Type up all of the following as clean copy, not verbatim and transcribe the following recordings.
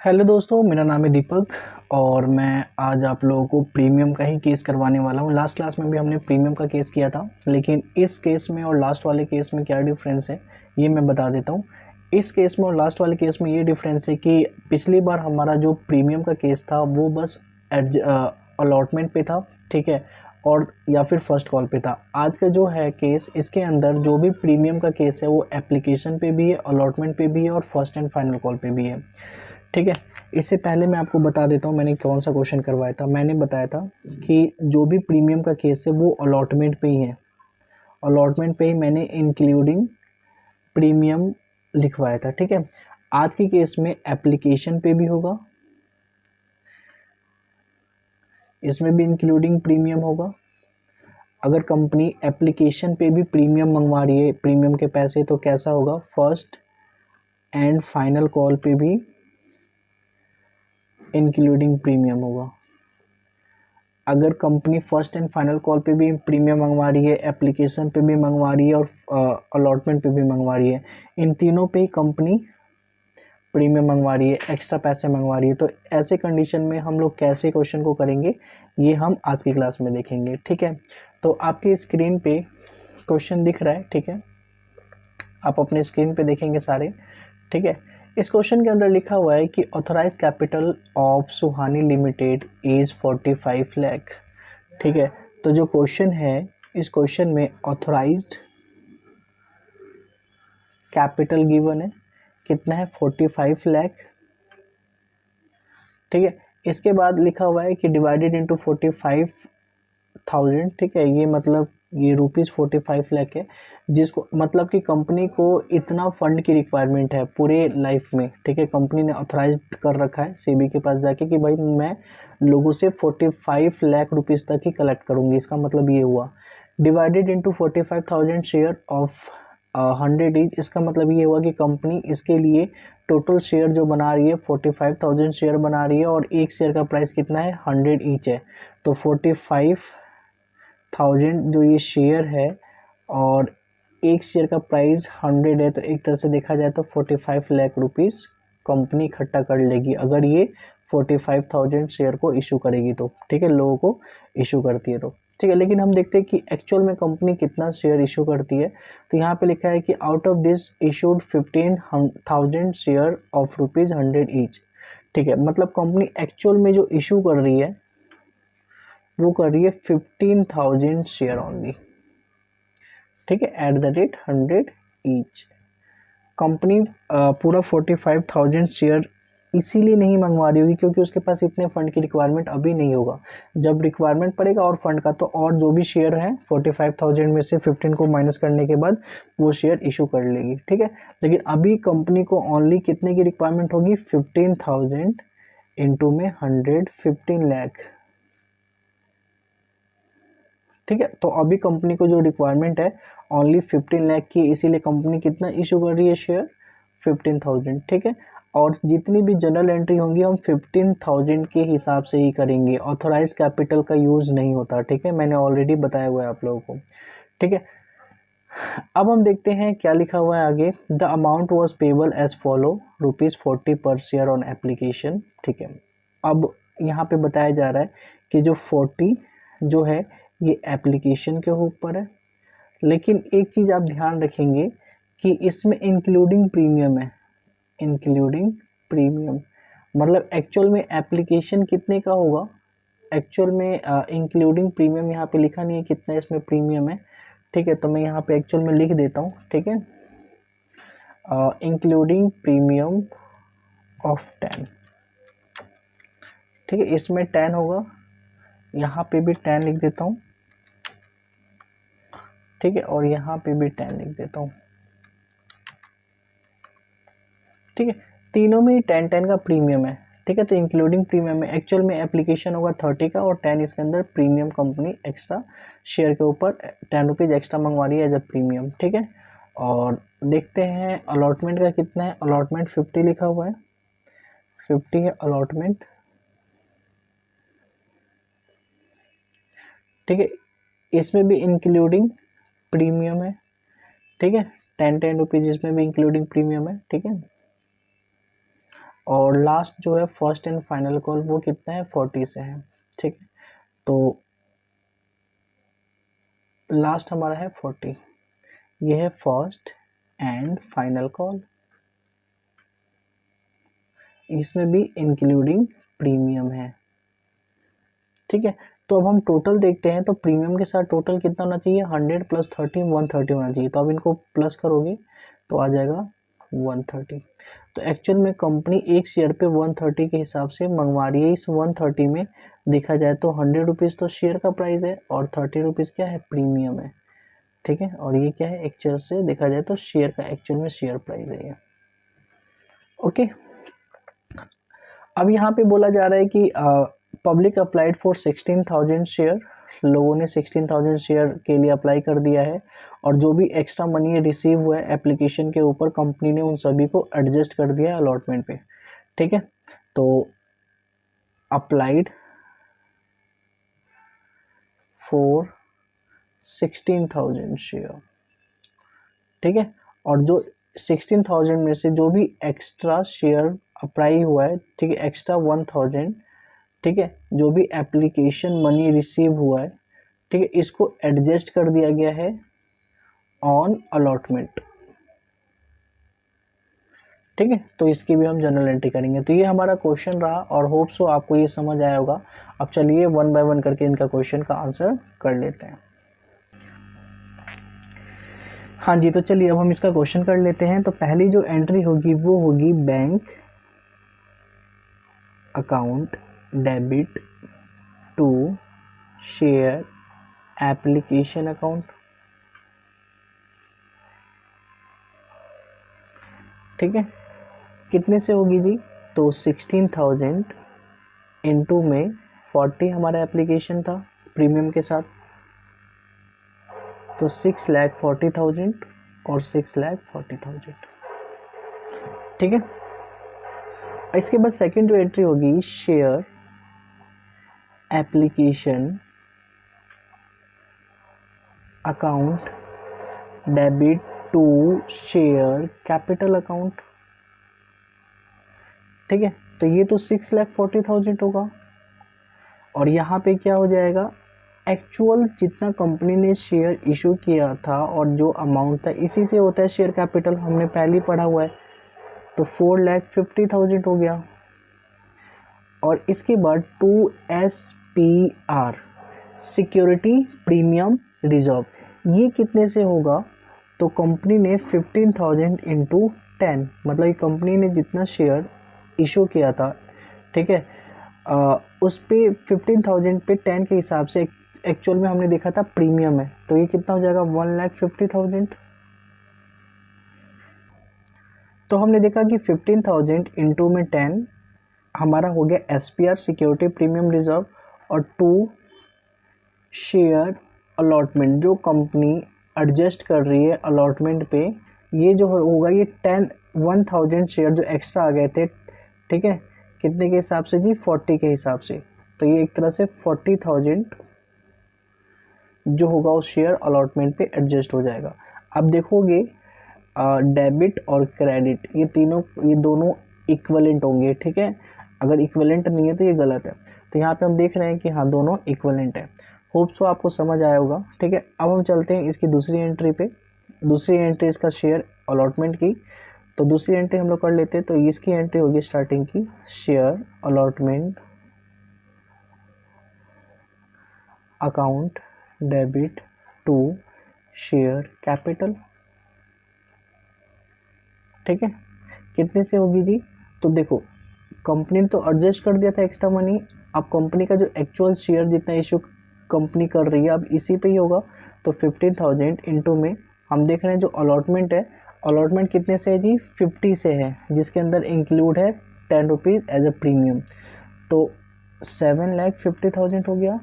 Hello दोस्तों, मेरा नाम है दीपक और मैं आज आप लोगों को प्रीमियम का ही केस करवाने वाला हूँ। लास्ट क्लास में भी हमने प्रीमियम का केस किया था, लेकिन इस केस में और लास्ट वाले केस में क्या डिफरेंस है ये मैं बता देता हूँ। इस केस में और लास्ट वाले केस में ये डिफरेंस है कि पिछली बार हमारा जो प्रीमियम का केस था वो बस अलॉटमेंट पे था, ठीक है, और या फिर फर्स्ट कॉल पे था। आज का जो है केस, इसके अंदर जो भी प्रीमियम का केस है वो एप्लीकेशन पे भी है, अलॉटमेंट पे भी है और फर्स्ट एंड फाइनल कॉल पे भी है, ठीक है। इससे पहले मैं आपको बता देता हूँ मैंने कौन सा क्वेश्चन करवाया था। मैंने बताया था कि जो भी प्रीमियम का केस है वो अलॉटमेंट पे ही है, अलॉटमेंट पे ही मैंने इंक्लूडिंग प्रीमियम लिखवाया था, ठीक है। आज के केस में एप्लीकेशन पे भी होगा, इसमें भी इंक्लूडिंग प्रीमियम होगा। अगर कंपनी एप्लीकेशन पे भी प्रीमियम मंगवा रही है, प्रीमियम के पैसे, तो कैसा होगा, फर्स्ट एंड फाइनल कॉल पे भी इंक्लूडिंग प्रीमियम होगा। अगर company first and final call पे भी प्रीमियम मंगवा रही है, एप्लीकेशन पे भी मंगवा रही है और अलॉटमेंट पे भी मंगवा रही है, इन तीनों पे ही कंपनी प्रीमियम मंगवा रही है, एक्स्ट्रा पैसे मंगवा रही है, तो ऐसे कंडीशन में हम लोग कैसे क्वेश्चन को करेंगे ये हम आज की क्लास में देखेंगे, ठीक है। तो आपकी स्क्रीन पे क्वेश्चन दिख रहा है, ठीक है, आप अपने स्क्रीन पे देखेंगे सारे, ठीक है। इस क्वेश्चन के अंदर लिखा हुआ है कि authorised capital of Suhani limited is 45 lakh, ठीक है। तो जो क्वेश्चन है, इस क्वेश्चन में ऑथराइज्ड कैपिटल गिवन है, कितना है, 45 लाख, ठीक है। इसके बाद लिखा हुआ है कि डिवाइडेड इनटू 45,000, ठीक है, ये मतलब ये रुपीज़ 45 लाख है, जिसको मतलब कि कंपनी को इतना फंड की रिक्वायरमेंट है पूरे लाइफ में, ठीक है। कंपनी ने ऑथराइज कर रखा है सेबी के पास जाके कि भाई मैं लोगों से 45 लाख रुपीज़ तक ही कलेक्ट करूँगी। इसका मतलब ये हुआ divided into 45,000 share of 100 each. इसका मतलब ये हुआ कि कंपनी इसके लिए टोटल शेयर जो बना रही है 45,000 शेयर बना रही है और एक शेयर का प्राइस कितना है, 100 ईच है। तो 45,000 जो ये शेयर है और एक शेयर का प्राइस 100 है, तो एक तरह से देखा जाए तो 45 लाख रुपीज़ कंपनी इकट्ठा कर लेगी अगर ये 45,000 शेयर को इशू करेगी तो, ठीक है, लोगों को इशू करती है तो, ठीक है। लेकिन हम देखते हैं कि एक्चुअल में कंपनी कितना शेयर इशू करती है। तो यहाँ पे लिखा है कि out of this issued 15,000 share of ₹100 each, ठीक है। मतलब कंपनी एक्चुअल में जो इशू कर रही है वो कर रही है 15,000 शेयर ओनली, ठीक है, at the rate 100 each. Company पूरा 45,000 शेयर इसीलिए नहीं मंगवा रही होगी क्योंकि उसके पास इतने फंड की रिक्वायरमेंट अभी नहीं होगा। जब रिक्वायरमेंट पड़ेगा और फंड का, तो और जो भी शेयर हैं 45,000 में से 15 को माइनस करने के बाद वो शेयर इशू कर लेगी, ठीक है। लेकिन अभी कंपनी को ओनली कितने की रिक्वायरमेंट होगी, 15,000 इंटू में 100, 15 लाख, ठीक है। तो अभी कंपनी को जो रिक्वायरमेंट है ओनली 15 लाख की, इसीलिए कंपनी कितना इशू कर रही है शेयर, 15,000, ठीक है। और जितनी भी जनरल एंट्री होंगी हम 15,000 के हिसाब से ही करेंगे, ऑथोराइज कैपिटल का यूज़ नहीं होता, ठीक है, मैंने ऑलरेडी बताया हुआ है आप लोगों को, ठीक है। अब हम देखते हैं क्या लिखा हुआ है आगे। The amount was payable as follow, ₹40 पर शेयर ऑन एप्लीकेशन, ठीक है। अब यहाँ पे बताया जा रहा है कि जो 40 जो है ये एप्लीकेशन के ऊपर है, लेकिन एक चीज़ आप ध्यान रखेंगे कि इसमें इंक्लूडिंग प्रीमियम है, इंक्लूडिंग प्रीमियम, मतलब एक्चुअल में एप्लीकेशन कितने का होगा, एक्चुअल में इंक्लूडिंग प्रीमियम यहाँ पे लिखा नहीं है कितना इसमें प्रीमियम है, ठीक है। तो मैं यहाँ पे एक्चुअल में लिख देता हूँ, ठीक है, इंक्लूडिंग प्रीमियम ऑफ 10, ठीक है, इसमें 10 होगा, यहाँ पे भी 10 लिख देता हूँ, ठीक है, और यहाँ पे भी 10 लिख देता हूँ, ठीक है। तीनों में 10-10 का प्रीमियम है, ठीक है। तो इंक्लूडिंग प्रीमियम में एक्चुअल में एप्लीकेशन होगा 30 का और 10 इसके अंदर प्रीमियम, कंपनी एक्स्ट्रा शेयर के ऊपर 10 रुपीज़ एक्स्ट्रा मंगवा रही है एज अ प्रीमियम, ठीक है। और देखते हैं अलॉटमेंट का कितना है, अलॉटमेंट 50 लिखा हुआ है, 50 है अलॉटमेंट, ठीक है। इसमें भी इंक्लूडिंग प्रीमियम है, ठीक है, 10 रुपीज़ इसमें भी इंक्लूडिंग प्रीमियम है, ठीक है। और लास्ट जो है फर्स्ट एंड फाइनल कॉल वो कितना है 40 से है, ठीक है। तो लास्ट हमारा है 40, ये है फर्स्ट एंड फाइनल कॉल, इसमें भी इंक्लूडिंग प्रीमियम है, ठीक है। तो अब हम टोटल देखते हैं, तो प्रीमियम के साथ टोटल कितना होना चाहिए 100 प्लस 30 130 होना चाहिए। तो अब इनको प्लस करोगे तो आ जाएगा 130। तो एक्चुअल में कंपनी एक शेयर पे 130 के हिसाब से मंगवा रही है। इस 130 में देखा जाए तो 100 रुपीज़ तो शेयर का प्राइस है और 30 रुपीज़ क्या है प्रीमियम है, ठीक है। और ये क्या है एक्चुअल से देखा जाए तो शेयर का एक्चुअल में शेयर प्राइस है ये, ओके। अब यहाँ पे बोला जा रहा है कि पब्लिक अप्लाइड फॉर 16,000 शेयर, लोगों ने 16,000 शेयर के लिए अप्लाई कर दिया है और जो भी एक्स्ट्रा मनी रिसीव हुआ है एप्लीकेशन के ऊपर कंपनी ने उन सभी को एडजस्ट कर दिया है अलॉटमेंट पे, ठीक है। तो अप्लाइड फॉर 16,000 शेयर, ठीक है। और जो 16,000 में से जो भी एक्स्ट्रा शेयर अप्लाई हुआ है, ठीक है, एक्स्ट्रा 1,000, ठीक है, जो भी एप्लीकेशन मनी रिसीव हुआ है, ठीक है, इसको एडजस्ट कर दिया गया है ऑन अलॉटमेंट, ठीक है। तो इसकी भी हम जनरल एंट्री करेंगे। तो ये हमारा क्वेश्चन रहा और होप सो आपको ये समझ आया होगा। अब चलिए वन बाय वन करके इनका क्वेश्चन का आंसर कर लेते हैं। हाँ जी, तो चलिए अब हम इसका क्वेश्चन कर लेते हैं। तो पहली जो एंट्री होगी वो होगी bank account debit to share application account, ठीक है। कितने से होगी जी? तो 16,000 इंटू में 40 हमारा एप्लीकेशन था प्रीमियम के साथ, तो 6,40,000 और 6,40,000, ठीक है। इसके बाद सेकंड जो एंट्री होगी share application account debit to share capital account, ठीक है। तो ये तो 6,40,000 होगा और यहाँ पे क्या हो जाएगा एक्चुअल जितना कंपनी ने शेयर इशू किया था और जो अमाउंट था इसी से होता है शेयर कैपिटल, हमने पहले ही पढ़ा हुआ है। तो 4,50,000 हो गया और इसके बाद 2SPR सिक्योरिटी प्रीमियम रिजर्व, ये कितने से होगा? तो कंपनी ने 15,000 इंटू 10, मतलब कंपनी ने जितना शेयर इशू किया था, ठीक है, उस पे 15,000 पे 10 के हिसाब से एक्चुअल में हमने देखा था प्रीमियम है, तो ये कितना हो जाएगा 1,50,000। तो हमने देखा कि 15,000 इंटू में 10 हमारा हो गया SPR सिक्योरिटी प्रीमियम रिजर्व और 2 शेयर अलॉटमेंट जो कंपनी एडजस्ट कर रही है अलॉटमेंट पे, ये जो होगा ये 1,000 शेयर जो एक्स्ट्रा आ गए थे, ठीक है, कितने के हिसाब से जी 40 के हिसाब से। तो ये एक तरह से 40,000 जो होगा उस शेयर अलॉटमेंट पे एडजस्ट हो जाएगा। अब देखोगे डेबिट और क्रेडिट ये दोनों इक्विवेलेंट होंगे, ठीक है। अगर इक्विवेलेंट नहीं है तो ये गलत है। तो यहाँ पे हम देख रहे हैं कि हाँ दोनों इक्विवेलेंट है। होप सो आपको समझ आया होगा, ठीक है। अब हम चलते हैं इसकी दूसरी एंट्री पे। दूसरी एंट्री इसका शेयर अलॉटमेंट की, तो दूसरी एंट्री हम लोग कर लेते हैं। तो इसकी एंट्री होगी स्टार्टिंग की share allotment account debit to share capital, ठीक है। कितने से होगी जी? तो देखो कंपनी ने तो एडजस्ट कर दिया था एक्स्ट्रा मनी, अब कंपनी का जो एक्चुअल शेयर जितना इशू कंपनी कर रही है अब इसी पे ही होगा। तो 15,000 इंटू में हम देख रहे हैं जो अलॉटमेंट है, अलॉटमेंट कितने से है जी 50 से है, जिसके अंदर इंक्लूड है 10 रुपीज़ एज अ प्रीमियम, तो 7,50,000 हो गया,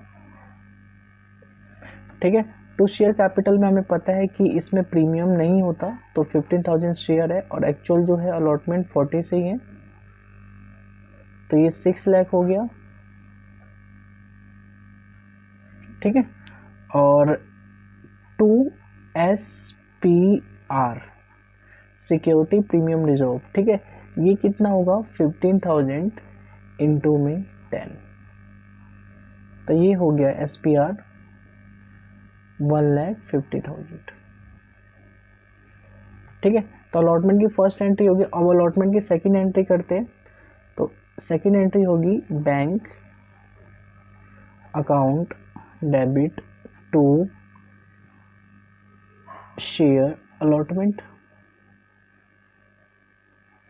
ठीक है। टू शेयर कैपिटल में हमें पता है कि इसमें प्रीमियम नहीं होता, तो 15,000 शेयर है और एक्चुअल जो है अलॉटमेंट 40 से ही है, तो ये 6 लाख हो गया, ठीक है। और 2SPR सिक्योरिटी प्रीमियम रिजर्व, ठीक है, ये कितना होगा 15,000 इंटू में 10, तो ये हो गया SPR 1,50,000। ठीक है, तो अलॉटमेंट की फर्स्ट एंट्री होगी। अब अलॉटमेंट की सेकंड एंट्री करते हैं। तो सेकंड एंट्री होगी bank account debit to share allotment.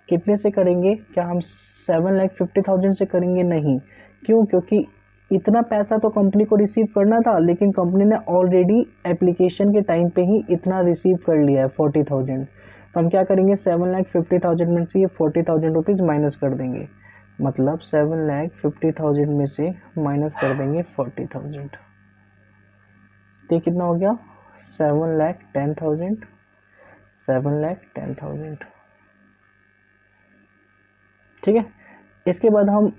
कितने से करेंगे? क्या हम 7,50,000 से करेंगे? नहीं। क्यों? क्योंकि इतना पैसा तो कंपनी को रिसीव करना था, लेकिन कंपनी ने ऑलरेडी एप्लीकेशन के टाइम पे ही इतना रिसीव कर लिया है 40,000। तो हम क्या करेंगे, 7,50,000 में से ये 40,000 रुपीज़ माइनस कर देंगे, मतलब 7,50,000 में से माइनस कर देंगे 40,000। तो कितना हो गया 7,10,000, 7,10,000। ठीक है, इसके बाद हम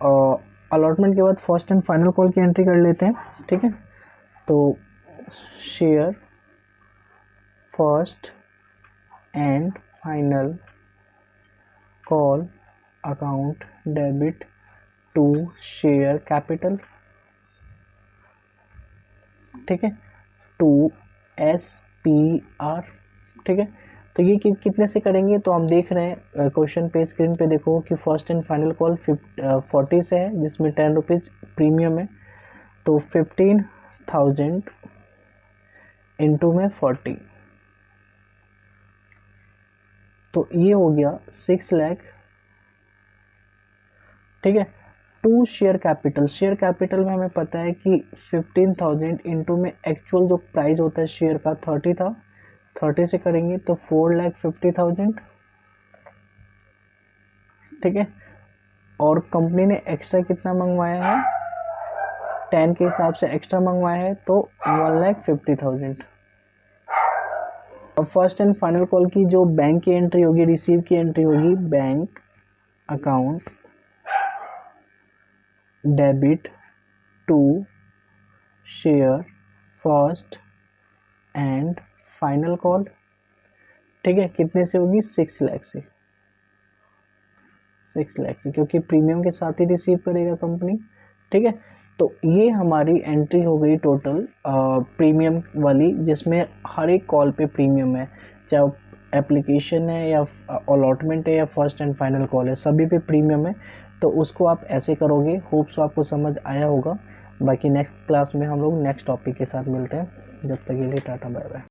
अलॉटमेंट के बाद फर्स्ट एंड फाइनल कॉल की एंट्री कर लेते हैं। ठीक है, तो share first and final call account debit to share capital. ठीक है, टू SPR। ठीक है, तो ये कितने से करेंगे? तो हम देख रहे हैं क्वेश्चन पे, स्क्रीन पे देखो कि फर्स्ट एंड फाइनल कॉल 40 से है, जिसमें 10 रुपीज़ प्रीमियम है। तो 15,000 इंटू में 40, तो ये हो गया 6 लाख। ठीक है, to share capital, share capital में हमें पता है कि 15,000 इंटू में एक्चुअल जो प्राइस होता है शेयर का 30 था, 30 से करेंगे तो 4,50,000। ठीक है, और कंपनी ने एक्स्ट्रा कितना मंगवाया है, 10 के हिसाब से एक्स्ट्रा मंगवाया है, तो 1,50,000। अब फर्स्ट एंड फाइनल कॉल की जो बैंक की एंट्री होगी, रिसीव की एंट्री होगी, bank account debit to share first and final call. ठीक है, कितने से होगी? 6 लाख से, 6 लाख से, क्योंकि प्रीमियम के साथ ही रिसीव करेगा कंपनी। ठीक है, तो ये हमारी एंट्री हो गई टोटल प्रीमियम वाली, जिसमें हर एक कॉल पे प्रीमियम है, चाहे एप्लीकेशन है या अलॉटमेंट है या फर्स्ट एंड फाइनल कॉल है, सभी पे प्रीमियम है। तो उसको आप ऐसे करोगे। होप सो आपको समझ आया होगा। बाकी नेक्स्ट क्लास में हम लोग नेक्स्ट टॉपिक के साथ मिलते हैं। जब तक के लिए टाटा बाय बाय।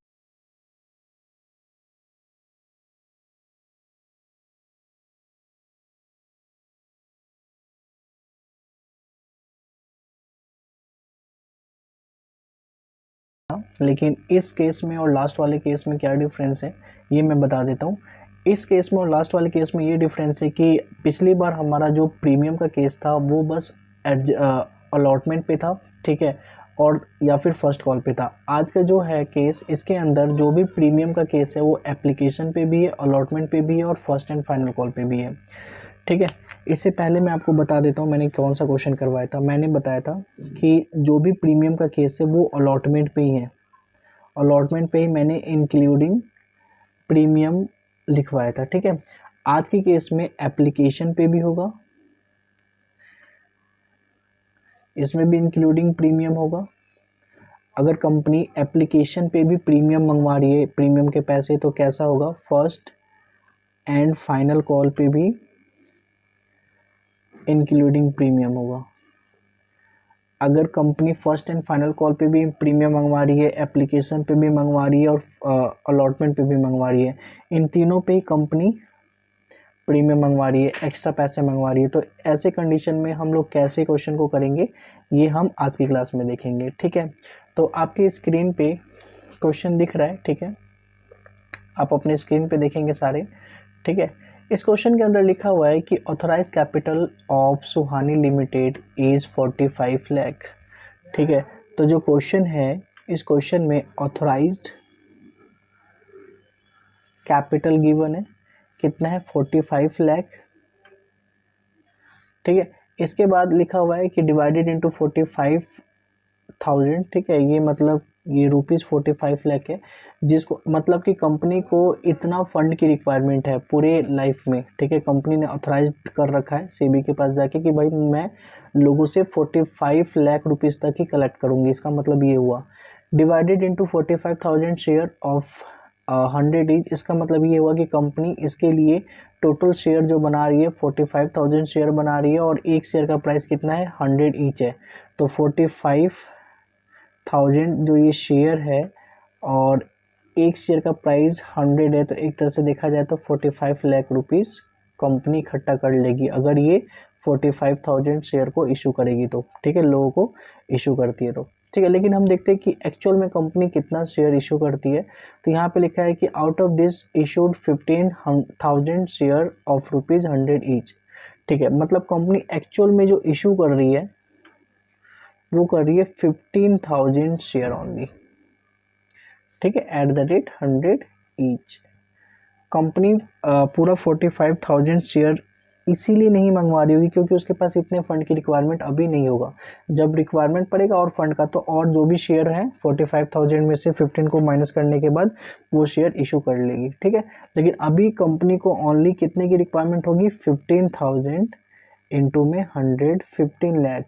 लेकिन इस केस में और लास्ट वाले केस में क्या डिफरेंस है, ये मैं बता देता हूँ। इस केस में और लास्ट वाले केस में ये डिफरेंस है कि पिछली बार हमारा जो प्रीमियम का केस था वो बस अलॉटमेंट पे था। ठीक है, और या फिर फर्स्ट कॉल पे था। आज का जो है केस, इसके अंदर जो भी प्रीमियम का केस है वो एप्लीकेशन पे भी है, अलॉटमेंट पे भी है और फर्स्ट एंड फाइनल कॉल पे भी है। ठीक है, इससे पहले मैं आपको बता देता हूँ मैंने कौन सा क्वेश्चन करवाया था। मैंने बताया था कि जो भी प्रीमियम का केस है वो अलॉटमेंट पे ही है, अलॉटमेंट पे ही मैंने इंक्लूडिंग प्रीमियम लिखवाया था। ठीक है, आज के केस में एप्लीकेशन पे भी होगा, इसमें भी इंक्लूडिंग प्रीमियम होगा। अगर कंपनी एप्लीकेशन पे भी प्रीमियम मंगवा रही है, प्रीमियम के पैसे, तो कैसा होगा, फर्स्ट एंड फाइनल कॉल पे भी इंक्लूडिंग प्रीमियम होगा। अगर company first and final call पे भी प्रीमियम मंगवा रही है, एप्लीकेशन पे भी मंगवा रही है और अलॉटमेंट पे भी मंगवा रही है, इन तीनों पे ही कंपनी प्रीमियम मंगवा रही है, एक्स्ट्रा पैसे मंगवा रही है, तो ऐसे कंडीशन में हम लोग कैसे क्वेश्चन को करेंगे ये हम आज की क्लास में देखेंगे। ठीक है, तो आपकी स्क्रीन पे क्वेश्चन दिख रहा है। ठीक है, आप अपने स्क्रीन पे देखेंगे सारे। ठीक है, इस क्वेश्चन के अंदर लिखा हुआ है कि authorised capital of Suhani limited is 45 lakh. ठीक है, तो जो क्वेश्चन है, इस क्वेश्चन में ऑथराइज्ड कैपिटल गिवन है, कितना है, 45 लाख। ठीक है, इसके बाद लिखा हुआ है कि डिवाइडेड इनटू 45,000। ठीक है, ये मतलब ये ₹45 लाख है, जिसको मतलब कि कंपनी को इतना फंड की रिक्वायरमेंट है पूरे लाइफ में, ठीक है। कंपनी ने ऑथराइज कर रखा है सेबी के पास जाके कि भाई मैं लोगों से 45 लाख रुपीस तक ही कलेक्ट करूँगी। इसका मतलब ये हुआ divided into 45,000 share of 100 each. इसका मतलब ये हुआ कि कंपनी इसके लिए टोटल शेयर जो बना रही है 45,000 शेयर बना रही है, और एक शेयर का प्राइस कितना है 100 ईच है। तो 45,000 जो ये शेयर है और एक शेयर का प्राइस 100 है, तो एक तरह से देखा जाए तो 45 लाख रुपीस कंपनी इकट्ठा कर लेगी अगर ये 45,000 शेयर को इशू करेगी तो, ठीक है, लोगों को इशू करती है तो, ठीक है। लेकिन हम देखते हैं कि एक्चुअल में कंपनी कितना शेयर इशू करती है। तो यहाँ पे लिखा है कि out of this issued 15,000 share of ₹100 each, ठीक है। मतलब कंपनी एक्चुअल में जो इशू कर रही है वो कर रही है 15,000 शेयर ओनली, ठीक है, at the rate 100 each. Company पूरा 45,000 शेयर इसीलिए नहीं मंगवा रही होगी क्योंकि उसके पास इतने फंड की रिक्वायरमेंट अभी नहीं होगा। जब रिक्वायरमेंट पड़ेगा और फंड का, तो और जो भी शेयर हैं 45,000 में से 15 को माइनस करने के बाद वो शेयर इशू कर लेगी, ठीक है। लेकिन अभी कंपनी को ओनली कितने की रिक्वायरमेंट होगी 15,000 इंटू में 100, 15 लाख,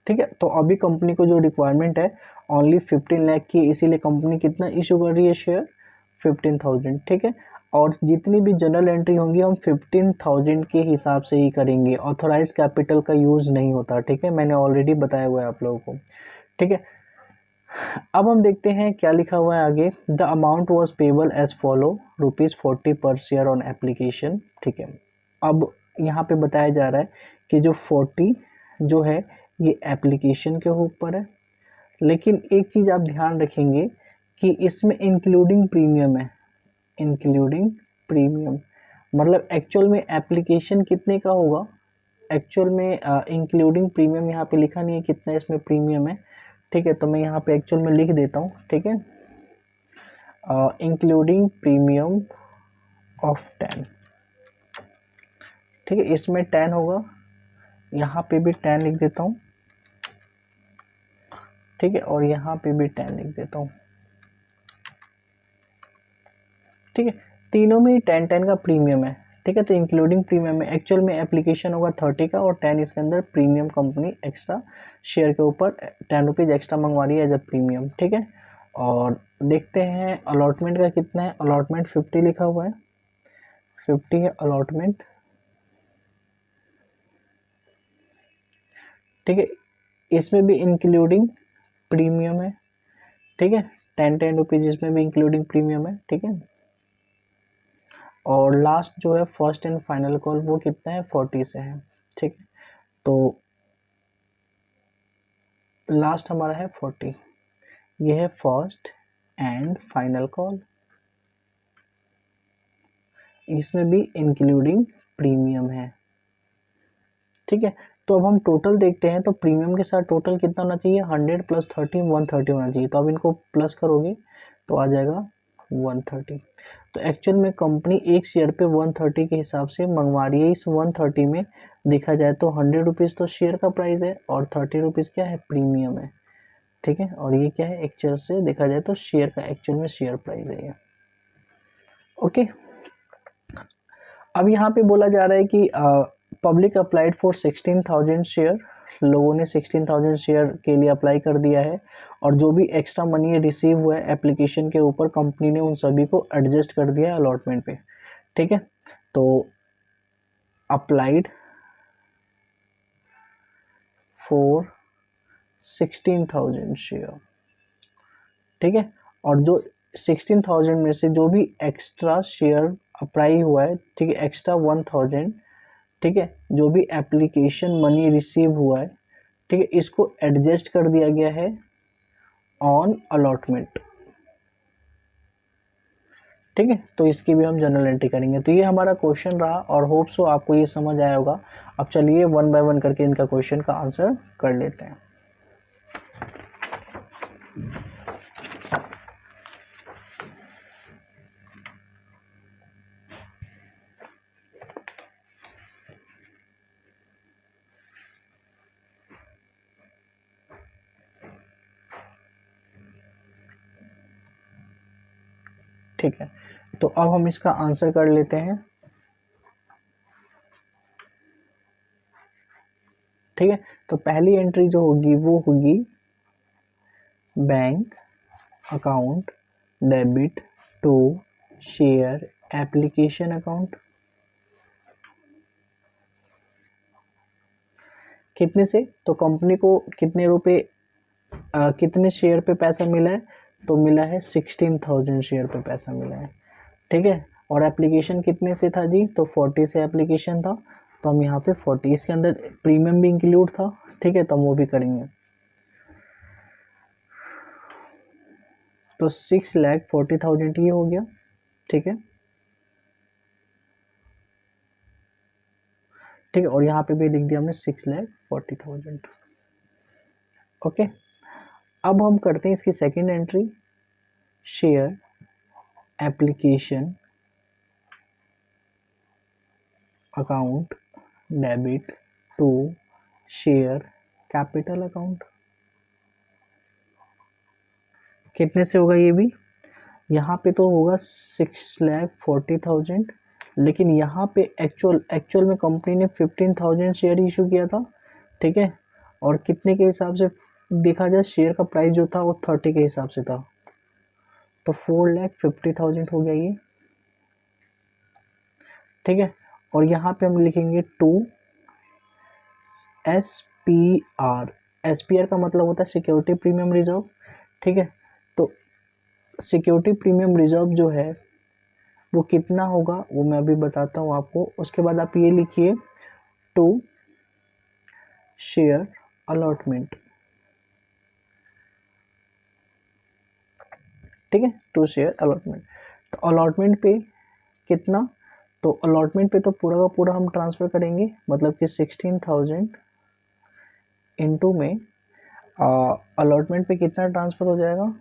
ठीक है। तो अभी कंपनी को जो रिक्वायरमेंट है ओनली 15 लाख की, इसीलिए कंपनी कितना इशू कर रही है शेयर 15,000, ठीक है। और जितनी भी जनरल एंट्री होंगी हम 15,000 के हिसाब से ही करेंगे, ऑथोराइज कैपिटल का यूज़ नहीं होता, ठीक है, मैंने ऑलरेडी बताया हुआ है आप लोगों को, ठीक है। अब हम देखते हैं क्या लिखा हुआ है आगे। The amount was payable as follow ₹40 पर शेयर ऑन एप्लीकेशन, ठीक है। अब यहाँ पे बताया जा रहा है कि जो 40 जो है ये एप्लीकेशन के ऊपर है, लेकिन एक चीज़ आप ध्यान रखेंगे कि इसमें इंक्लूडिंग प्रीमियम है, इंक्लूडिंग प्रीमियम। मतलब एक्चुअल में एप्लीकेशन कितने का होगा, एक्चुअल में इंक्लूडिंग प्रीमियम यहाँ पे लिखा नहीं है कितना इसमें प्रीमियम है, ठीक है। तो मैं यहाँ पे एक्चुअल में लिख देता हूँ, ठीक है, इंक्लूडिंग प्रीमियम ऑफ 10, ठीक है। इसमें 10 होगा, यहाँ पे भी 10 लिख देता हूँ, ठीक है, और यहाँ पे भी 10 लिख देता हूँ, ठीक है। तीनों में 10-10 का प्रीमियम है, ठीक है। तो इंक्लूडिंग प्रीमियम में एक्चुअल में एप्लीकेशन होगा 30 का, और 10 इसके अंदर प्रीमियम कंपनी एक्स्ट्रा शेयर के ऊपर 10 रुपीज़ एक्स्ट्रा मंगवा रही है एज अ प्रीमियम, ठीक है। और देखते हैं अलॉटमेंट का कितना है। अलॉटमेंट 50 लिखा हुआ है, 50 है अलॉटमेंट, ठीक है। इसमें भी इंक्लूडिंग प्रीमियम है, ठीक है, 10-10 रुपीज़ इसमें भी इंक्लूडिंग प्रीमियम है, ठीक है। और लास्ट जो है फर्स्ट एंड फाइनल कॉल वो कितना है 40 से है, ठीक है। तो लास्ट हमारा है 40, ये है फर्स्ट एंड फाइनल कॉल, इसमें भी इंक्लूडिंग प्रीमियम है, ठीक है। तो अब हम टोटल देखते हैं, तो प्रीमियम के साथ टोटल कितना होना चाहिए 100 + 30 130 होना चाहिए। तो अब इनको प्लस करोगे तो आ जाएगा 130। तो एक्चुअल में कंपनी एक शेयर पे 130 के हिसाब से मंगवा रही है। इस 130 में देखा जाए तो 100 रुपीज़ तो शेयर का प्राइस है और 30 रुपीज़ क्या है प्रीमियम है, ठीक है। और ये क्या है एक्चुअल से देखा जाए तो शेयर का एक्चुअल में शेयर प्राइस है ये, ओके। अब यहाँ पे बोला जा रहा है कि पब्लिक अप्लाइड फॉर 16,000 शेयर, लोगों ने 16,000 शेयर के लिए अप्लाई कर दिया है, और जो भी एक्स्ट्रा मनी रिसीव हुआ है एप्लीकेशन के ऊपर कंपनी ने उन सभी को एडजस्ट कर दिया है अलॉटमेंट पे, ठीक है। तो अप्लाइड फॉर 16,000 शेयर, ठीक है। और जो 16,000 में से जो भी एक्स्ट्रा शेयर अप्लाई हुआ है, ठीक है, एक्स्ट्रा 1,000, ठीक है, जो भी एप्लीकेशन मनी रिसीव हुआ है, ठीक है, इसको एडजस्ट कर दिया गया है ऑन अलॉटमेंट, ठीक है। तो इसकी भी हम जनरल एंट्री करेंगे। तो ये हमारा क्वेश्चन रहा और होप सो आपको ये समझ आया होगा। अब चलिए 1 बाय 1 करके इनका क्वेश्चन का आंसर कर लेते हैं। ठीक है, तो अब हम इसका आंसर कर लेते हैं। ठीक है, तो पहली एंट्री जो होगी वो होगी bank account debit to share application account. कितने से, तो कंपनी को कितने रुपए कितने शेयर पे पैसा मिला है, तो मिला है 16,000 शेयर पे पैसा मिला है। ठीक है, और एप्लीकेशन कितने से था जी, तो 40 से एप्लीकेशन था, तो हम यहाँ पे 40, इसके अंदर प्रीमियम भी इंक्लूड था। ठीक है, तो हम वो भी करेंगे। तो 6,40,000 ये हो गया। ठीक है, ठीक है, और यहाँ पे भी लिख दिया हमने 6,40,000। ओके, अब हम करते हैं इसकी second entry, share application account debit to share capital account. कितने से होगा ये भी, यहाँ पे तो होगा 6,40,000, लेकिन यहाँ पे एक्चुअल में कंपनी ने 15,000 शेयर इशू किया था। ठीक है, और कितने के हिसाब से देखा जाए, शेयर का प्राइस जो था वो 30 के हिसाब से था, तो 4,50,000 हो गया ये। ठीक है, और यहाँ पे हम लिखेंगे टू SPR। SPR का मतलब होता है सिक्योरिटी प्रीमियम रिजर्व। ठीक है, तो सिक्योरिटी प्रीमियम रिजर्व जो है वो कितना होगा वो मैं अभी बताता हूँ आपको। उसके बाद आप ये लिखिए टू शेयर अलॉटमेंट। ठीक है, टू शेयर अलॉटमेंट। तो अलॉटमेंट पे कितना, तो अलॉटमेंट पे तो पूरा का पूरा हम ट्रांसफ़र करेंगे, मतलब कि 16,000 इंटू में अलॉटमेंट पे कितना ट्रांसफ़र हो जाएगा,